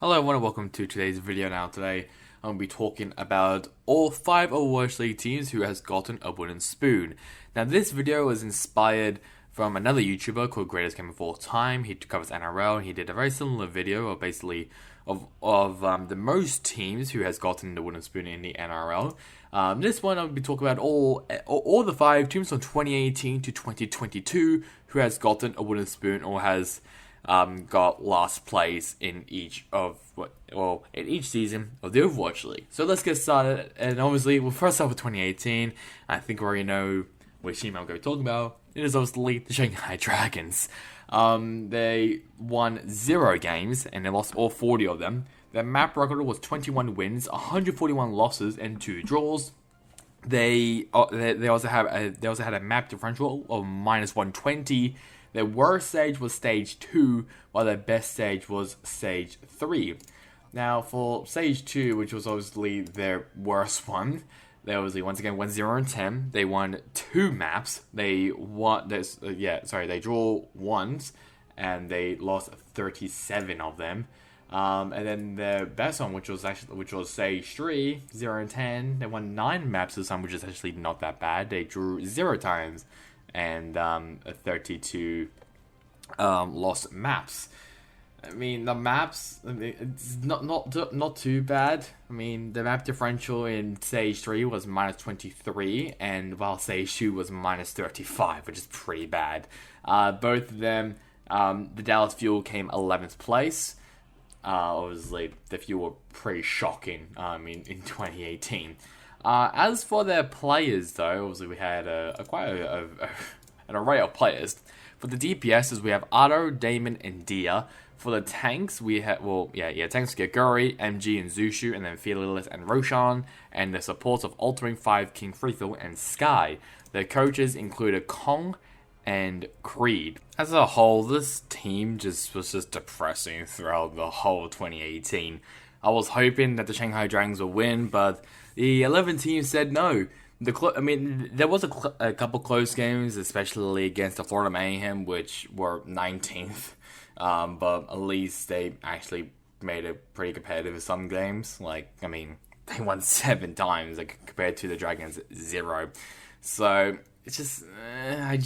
Hello everyone and welcome to today's video. Today I'm going to be talking about all 5 Overwatch League teams who has gotten a wooden spoon. Now this video was inspired from another YouTuber called Greatest Gamer of All Time. He covers NRL and he did a very similar video of the most teams who has gotten the wooden spoon in the NRL. This one I'll be talking about all the 5 teams from 2018 to 2022 who has gotten a wooden spoon or has got last place in each season of the Overwatch League. So let's get started. And obviously, we'll first start with 2018. I think we already know which team I'm going to be talking about. It is obviously the Shanghai Dragons. They won 0 games and they lost all 40 of them. Their map record was 21 wins, 141 losses, and 2 draws. They also had a map differential of -120. Their worst stage was stage 2, while their best stage was stage 3. Now, for stage 2, which was obviously their worst one, they obviously once again went 0-10. They won 2 maps. They draw once, and they lost 37 of them. And then their best one, which was stage 3, 0-10. They won 9 maps this time, which is actually not that bad. They drew 0 times and 32 lost maps. I mean, the maps, it's not too bad. I mean, the map differential in stage 3 was -23, and while stage 2 was -35, which is pretty bad. Both of them, the Dallas Fuel came 11th place. Obviously, the Fuel were pretty shocking in 2018. As for their players, though, obviously we had quite an array of players. For the DPSs, we have Otto, Damon, and Dia. For the tanks, we have tanks get Guri, MG, and Zushu, and then Fearless and Roshan, and the supports of Altering 5, King Freethal, and Sky. Their coaches included Kong and Creed. As a whole, this team was just depressing throughout the whole 2018. I was hoping that the Shanghai Dragons would win, but the 11 teams said no. There was a couple close games, especially against the Florida Mayhem, which were 19th. But at least they actually made it pretty competitive in some games. They won 7 times, compared to the Dragons 0. So it's just, I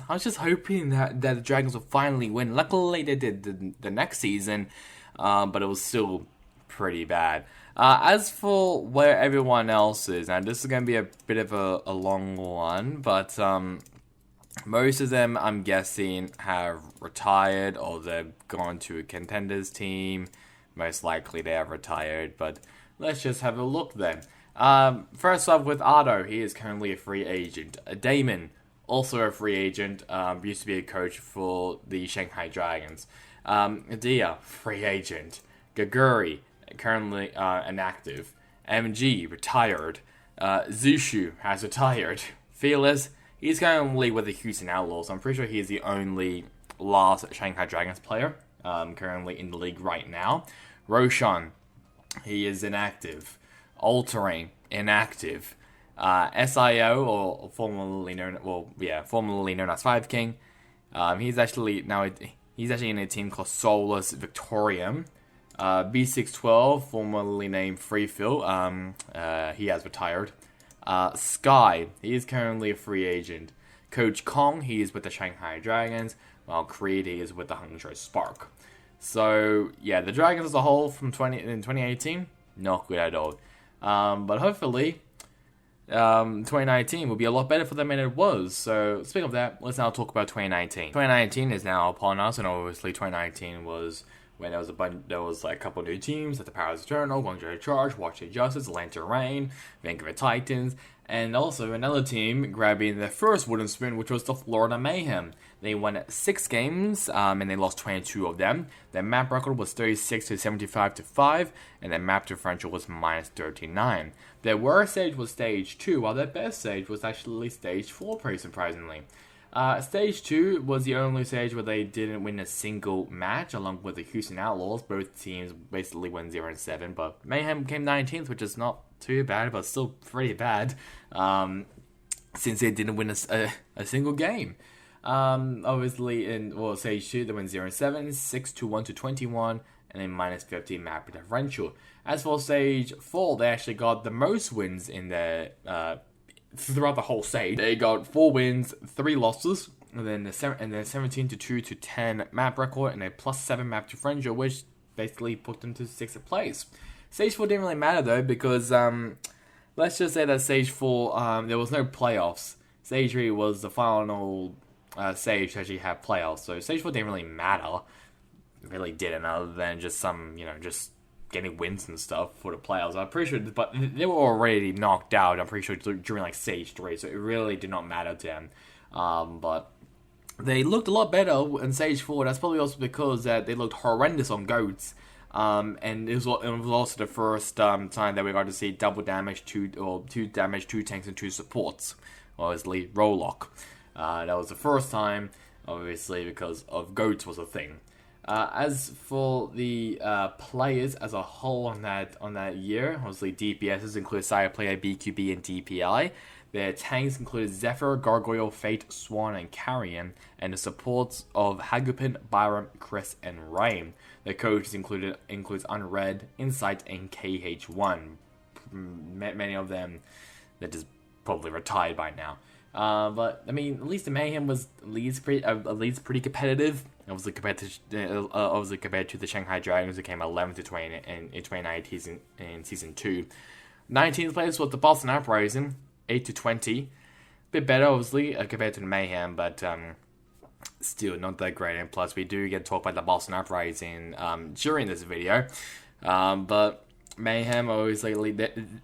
was just hoping that the Dragons would finally win. Luckily, they did the next season, but it was still pretty bad. As for where everyone else is, now this is going to be a bit of a long one, but most of them, I'm guessing, have retired or they've gone to a contenders team. Most likely they have retired, but let's just have a look then. First off with Otto, he is currently a free agent. Damon, also a free agent, used to be a coach for the Shanghai Dragons. Dia, free agent. Gaguri, currently inactive. MG, retired. Zushu has retired. Fearless, he's currently with the Houston Outlaws. I'm pretty sure he's the only last Shanghai Dragons player currently in the league right now. Roshan, he is inactive. Altering, inactive. SIO, or formerly known as 5 King. He's actually in a team called Soulless Victorium. B612, formerly named Freefill, he has retired. Sky, he is currently a free agent. Coach Kong, he is with the Shanghai Dragons, while Creed, he is with the Hangzhou Spark. So, yeah, the Dragons as a whole in 2018, not good at all. But hopefully, 2019 will be a lot better for them than it was. So, speaking of that, let's now talk about 2019. 2019 is now upon us, and obviously 2019 was when there was a couple new teams like the Powers Eternal, Guangzhou Charge, Watch Justice, Lantern Rain, Vancouver Titans, and also another team grabbing their first wooden spoon, which was the Florida Mayhem. They won 6 games, and they lost 22 of them. Their map record was 36 to 75 to 5, and their map differential was -39. Their worst stage was stage 2, while their best stage was actually stage 4, pretty surprisingly. Stage 2 was the only stage where they didn't win a single match, along with the Houston Outlaws. Both teams basically went 0-7, but Mayhem came 19th, which is not too bad, but still pretty bad, since they didn't win a single game. Obviously, in stage 2, they went 0-7, 6-1 to 21, and a minus 15 map differential. As for Stage 4, they actually got the most wins in their throughout the whole stage. They got 4 wins, 3 losses, and then 17 to 2 to 10 map record, and a plus 7 map differential, which basically put them to 6th place. Stage 4 didn't really matter though, because let's just say that Stage 4, there was no playoffs. Stage 3 was the final stage to actually have playoffs, so Stage 4 didn't really matter. It really didn't, other than just some, just getting wins and stuff for the playoffs. I'm pretty sure, but they were already knocked out, I'm pretty sure, during like Stage 3, so it really did not matter to them. But they looked a lot better in Stage 4. That's probably also because they looked horrendous on GOATs. And it was also the first time that we got to see double damage, 2 damage, 2 tanks, and 2 supports. Obviously, Rollock. That was the first time, obviously, because of GOATs was a thing. As for the players as a whole on that year, obviously DPSs include Sire Player, BQB, and DPI. Their tanks included Zephyr, Gargoyle, Fate, Swan, and Carrion, and the supports of Hagupin, Byram, Chris, and Rain. Their coaches includes Unread, Insight, and KH1. Many of them that just probably retired by now. But I mean, at least the Mayhem was at least pretty competitive. Obviously compared to the Shanghai Dragons, who came 11th to 20 in 2019 in season 2. 19th place was the Boston Uprising, 8 to 20. Bit better, obviously, compared to the Mayhem, but still not that great. And plus, we do get to talk about the Boston Uprising during this video. But Mayhem, obviously,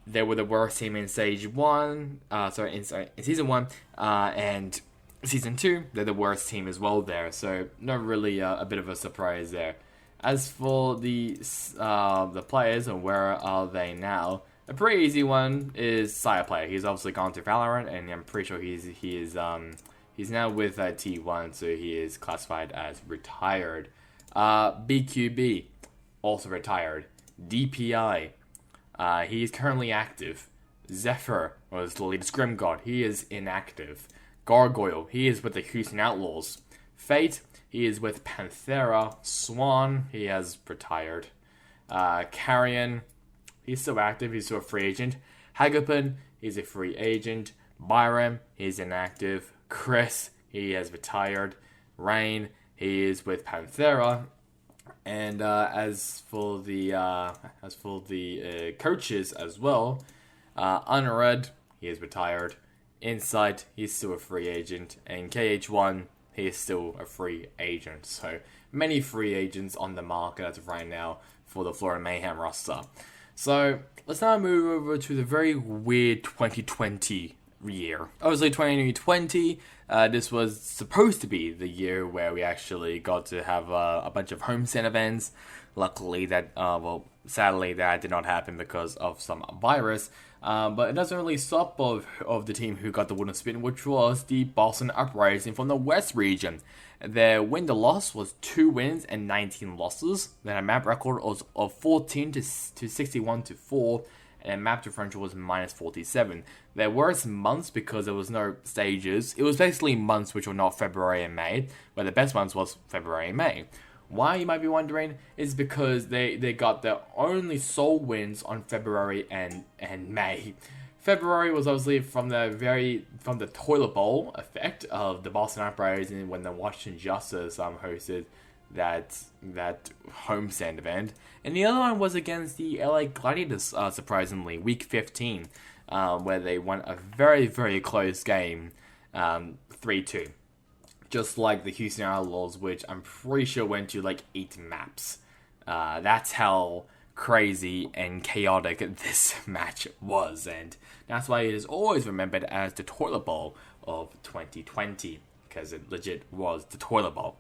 they were the worst team in Stage 1. In Season 1. And Season 2, they're the worst team as well there. So, not really a bit of a surprise there. As for the players, and where are they now? A pretty easy one is Sire Player. He's obviously gone to Valiant, and I'm pretty sure he's now with T1, so he is classified as retired. BQB, also retired. DPI, he is currently active. Zephyr, was the latest Grim God, he is inactive. Gargoyle, he is with the Houston Outlaws. Fate, he is with Panthera. Swan, he has retired. Carrion, he's still active, he's still a free agent. Hagupin, he's a free agent. Byram, he's inactive. Chris, he has retired. Rain, he is with Panthera. And as for the coaches as well, Unread, he is retired. Insight, he's still a free agent. And KH1, he is still a free agent. So many free agents on the market as of right now for the Florida Mayhem roster. So let's now move over to the very weird 2020 year. Obviously 2020, this was supposed to be the year where we actually got to have a bunch of homestand events. Luckily sadly that did not happen because of some virus. But it doesn't really stop of the team who got the wooden spin, which was the Boston Uprising from the West region. Their win-to-loss was 2 wins and 19 losses. Then a map record was of 14 to 61 to 4, and a map differential was minus 47. There were some months because there was no stages. It was basically months which were not February and May, but the best months was February and May. Why, you might be wondering, is because they got their only sole wins on February and May. February was obviously from the toilet bowl effect of the Boston Uprising when the Washington Justice hosted that homestand event, and the other one was against the LA Gladiators, surprisingly, week 15, where they won a very, very close game, 3-2. Just like the Houston Outlaws, which I'm pretty sure went to like 8 maps. That's how crazy and chaotic this match was, and that's why it is always remembered as the toilet bowl of 2020, because it legit was the toilet bowl.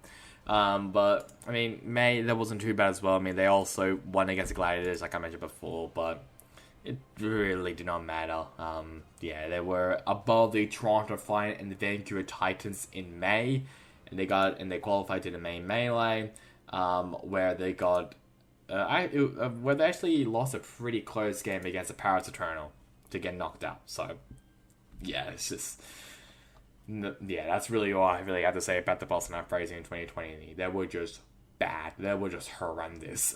But I mean, May, that wasn't too bad as well. I mean, they also won against the Gladiators, like I mentioned before, but it really did not matter. They were above the Toronto Fire and the Vancouver Titans in May, and they qualified to the main melee, where they got where they actually lost a pretty close game against the Paris Eternal to get knocked out. So it's just that's really all I really have to say about the Boston Uprising in 2020. They were just bad. They were just horrendous.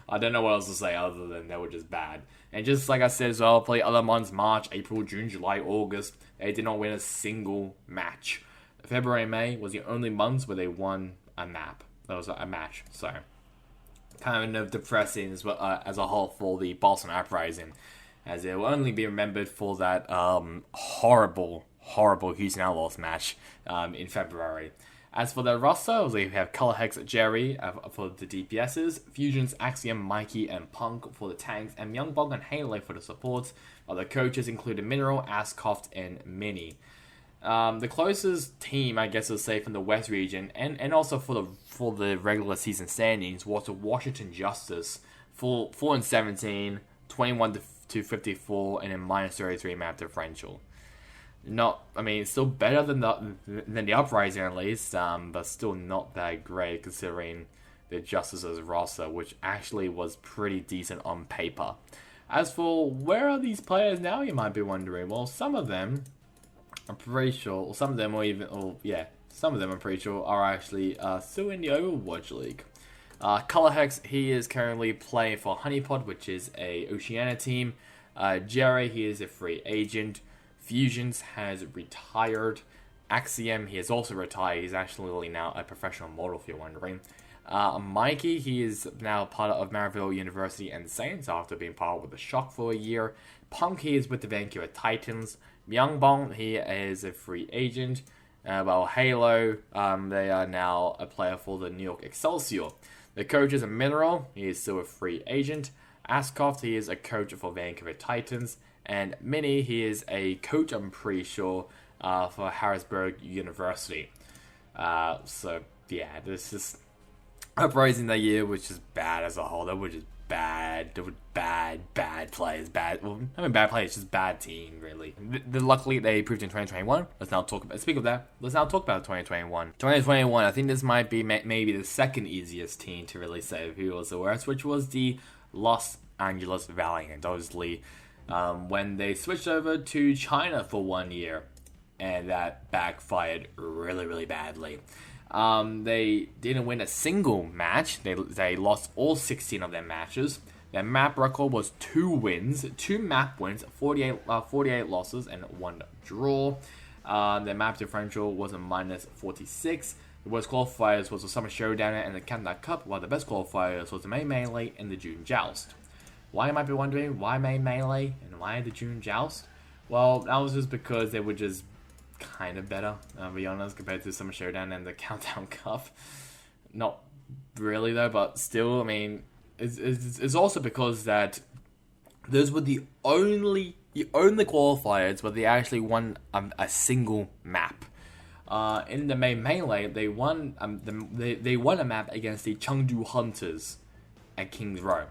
I don't know what else to say other than they were just bad. And just like I said as well, for the other months, March, April, June, July, August, they did not win a single match. February and May was the only months where they won a map. That was a match. So, kind of depressing as well as a whole for the Boston Uprising, as it will only be remembered for that horrible Houston Outlaws match in February. As for the roster, we have Color Hex Jerry for the DPSs, Fusions, Axiom, Mikey, and Punk for the tanks, and Young Bong and Halo for the supports. Other coaches included Mineral, Ascoft, and Mini. The closest team, I guess, I'll say from the West region, and also for the regular season standings, was the Washington Justice, 4-17, 21-54, and a -33 map differential. It's still better than the Uprising at least, but still not that great considering the Justice's roster, which actually was pretty decent on paper. As for where are these players now, you might be wondering. Well, some of them, I'm pretty sure, some of them I'm pretty sure are actually still in the Overwatch League. Color Hex, he is currently playing for Honeypot, which is a Oceania team. Jerry, he is a free agent. Fusions has retired. Axiom, he has also retired. He's actually now a professional model, if you're wondering. Mikey, he is now part of Maryville University and Saints after being part with the Shock for a year. Punk, he is with the Vancouver Titans. Myungbong, he is a free agent. Halo, they are now a player for the New York Excelsior. The coach is a Mineral, he is still a free agent. Ascoft, he is a coach for Vancouver Titans. And Mini, he is a coach, I'm pretty sure, for Harrisburg University. This is Uprising that year, which is bad as a whole. They were just bad. They were bad players. Bad players, just bad team, really. Luckily, they improved in 2021. Let's now talk about 2021. 2021, I think this might be maybe the second easiest team to really say who was the worst, which was the Los Angeles Valiant. Obviously, when they switched over to China for 1 year, and that backfired really badly. They didn't win a single match. They lost all 16 of their matches. Their map record was 2 map wins, 48 losses, and 1 draw. Their map differential was a -46. The worst qualifiers was the Summer Showdown and the Canada Cup, while the best qualifiers was the May Melee and the June Joust. Why, you might be wondering, why May Melee and why the June Joust? Well, that was just because they were just kind of better, to be honest, compared to Summer Showdown and the Countdown Cup. Not really though, but still, it's also because that those were the only qualifiers where they actually won a single map. In the May Melee, they won they won a map against the Chengdu Hunters at King's Row.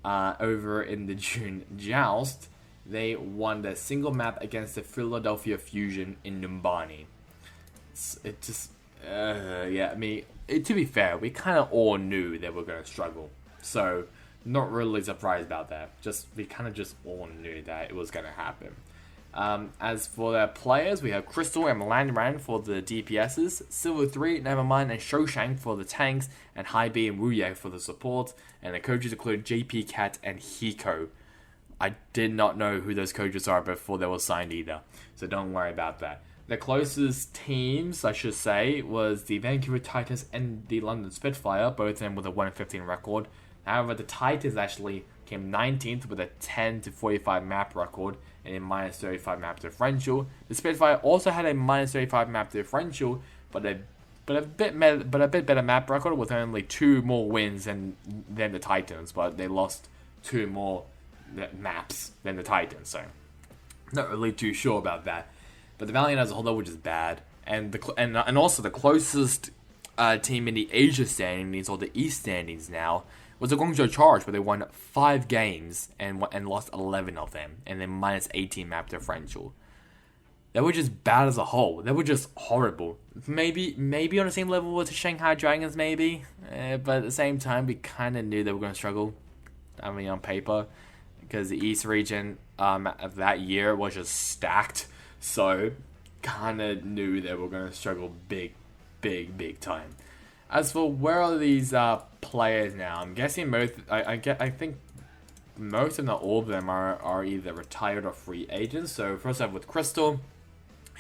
Over in the June Joust, they won the single map against the Philadelphia Fusion in Numbani. To be fair, we kind of all knew they were going to struggle. So, not really surprised about that. We kind of just all knew that it was going to happen. As for their players, we have Crystal and Lanran for the DPSs, Silver 3, Nevermind, and Shoshank for the tanks, and High B and Wuyek for the support. And the coaches include JP Cat and Hiko. I did not know who those coaches are before they were signed either, so don't worry about that. The closest teams, I should say, was the Vancouver Titans and the London Spitfire, both of them with a 1-15 record. However, the Titans actually came 19th with a 10-45 map record and a -35 map differential. The Spitfire also had a -35 map differential, but a bit better map record with only 2 more wins than the Titans, but they lost 2 more maps than the Titans, so not really too sure about that. But the Valiant as a whole, though, which is bad, and also the closest team in the Asia standings or the East standings now was the Guangzhou Charge, where they won 5 games and lost 11 of them, and then -18 map differential. They were just bad as a whole. They were just horrible. Maybe on the same level with the Shanghai Dragons, maybe, but at the same time, we kind of knew they were going to struggle. On paper, because the East region of that year was just stacked, so kind of knew they were going to struggle big time. As for where are these players now, I'm guessing most. I think most, if not all of them, are either retired or free agents. So first off, with Crystal,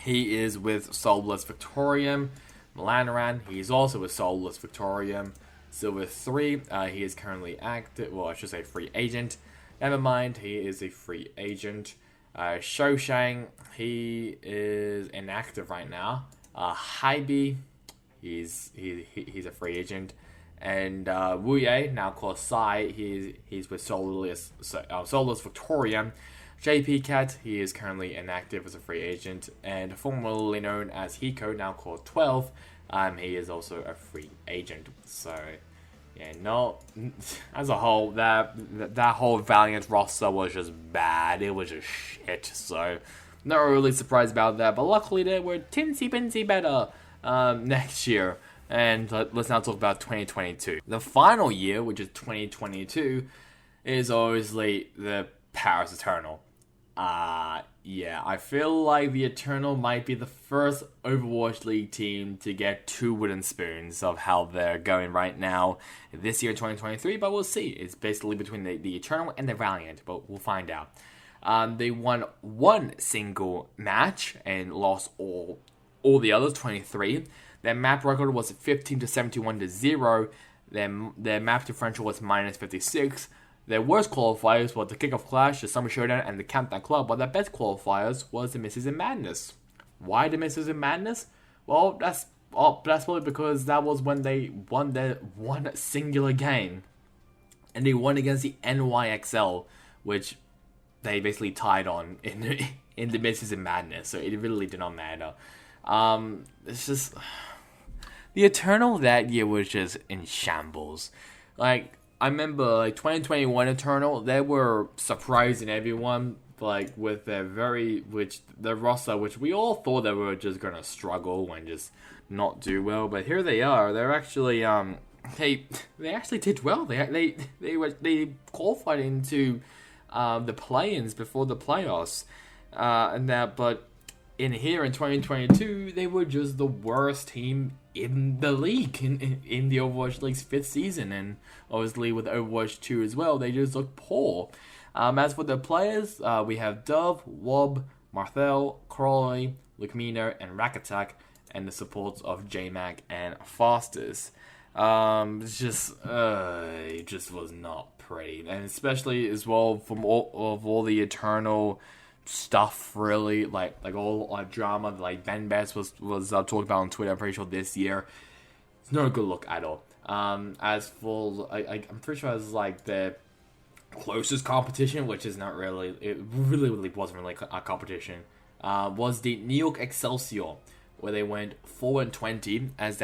he is with Soulless Victorium. Milanran, he's also with Soulless Victorium. Silver 3, he is currently active. Well, I should say free agent. Nevermind, he is a free agent. Shoushang, he is inactive right now. Hybe, he's a free agent. And Wuye, now called Sai, he's with Soulless Victorium. JP Cat, he is currently inactive as a free agent. And formerly known as Hiko, now called 12, he is also a free agent. So, yeah, no, as a whole, that whole Valiant roster was just bad. It was just shit. So, not really surprised about that. But luckily, they were tinsy-binsy better next year. And let's now talk about 2022. The final year, which is 2022, is obviously the Paris Eternal. Yeah, I feel like the Eternal might be the first Overwatch League team to get 2 wooden spoons of how they're going right now this year, 2023, but we'll see. It's basically between the Eternal and the Valiant, but we'll find out. They won 1 single match and lost all the others, 23. Their map record was 15 to 71 to 0. Their map differential was minus 56. Their worst qualifiers were the Kickoff Clash, the Summer Showdown, and the Countdown Club, while their best qualifiers was the Misses in Madness. Why the Misses in Madness? Well, that's probably because that was when they won their one singular game. And they won against the NYXL, which they basically tied on in the Misses in Madness, so it really did not matter. It's just... The Eternal that year was just in shambles. Like, I remember, 2021 Eternal, they were surprising everyone, with their the roster, which we all thought they were just gonna struggle and just not do well, but here they are. They're actually, they actually did well. They qualified into, the play-ins before the playoffs, but in 2022, they were just the worst team in the league, in the Overwatch League's 5th season, and obviously with Overwatch 2 as well, they just look poor. As for the players, we have Dove, Wob, Marthel, Crawley, Lucmino, and Rakatak, and the supports of JMac and Fastest. It just was not pretty, and especially as well from all the Eternal stuff, really, like all drama, like Ben Best was talked about on Twitter, I'm pretty sure this year. It's not a good look at all. As for, I'm pretty sure it's the closest competition, which is not really, it really wasn't really a competition, was the New York Excelsior, where they went 4-20 as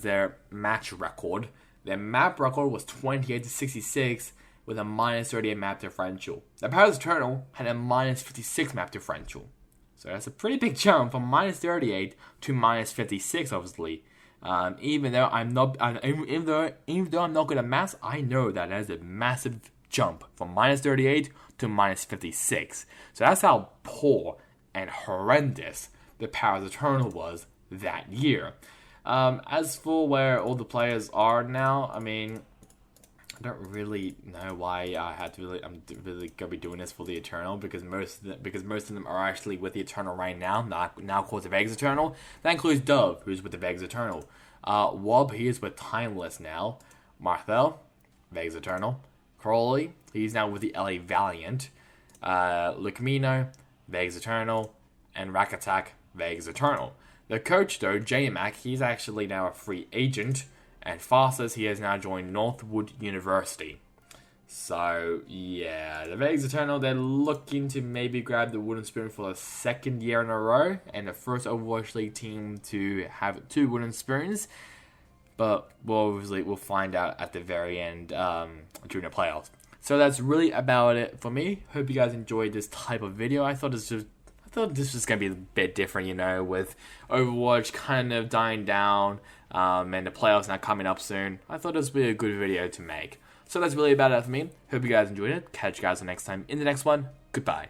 their match record. Their map record was 28 to 66, with a minus 38 map differential. The Paris Eternal had a minus 56 map differential. So that's a pretty big jump from minus 38 to minus 56, obviously. Even though I'm not good at maths, I know that is a massive jump from minus 38 to minus 56. So that's how poor and horrendous the Paris Eternal was that year. As for where all the players are now, I mean, I don't really know why I'm really gonna be doing this for the Eternal, because most of them are actually with the Eternal right now called the Vegas Eternal. That includes Dove, who's with the Vegas Eternal. Wob, he is with Timeless now. Marthel, Vegas Eternal. Crawley, he's now with the LA Valiant. Lucmino, Vegas Eternal, and Rakatak, Vegas Eternal. The coach though, JMac, he's actually now a free agent. And fastest, he has now joined Northwood University. So, yeah, the Vegas Eternal, they're looking to maybe grab the wooden spoon for the 2nd year in a row, and the first Overwatch League team to have 2 wooden spoons. But we'll find out at the very end during the playoffs. So that's really about it for me. Hope you guys enjoyed this type of video. I thought this was going to be a bit different, with Overwatch kind of dying down, and the playoffs now coming up soon. I thought this would be a good video to make. So that's really about it for me. Hope you guys enjoyed it. Catch you guys next time in the next one. Goodbye.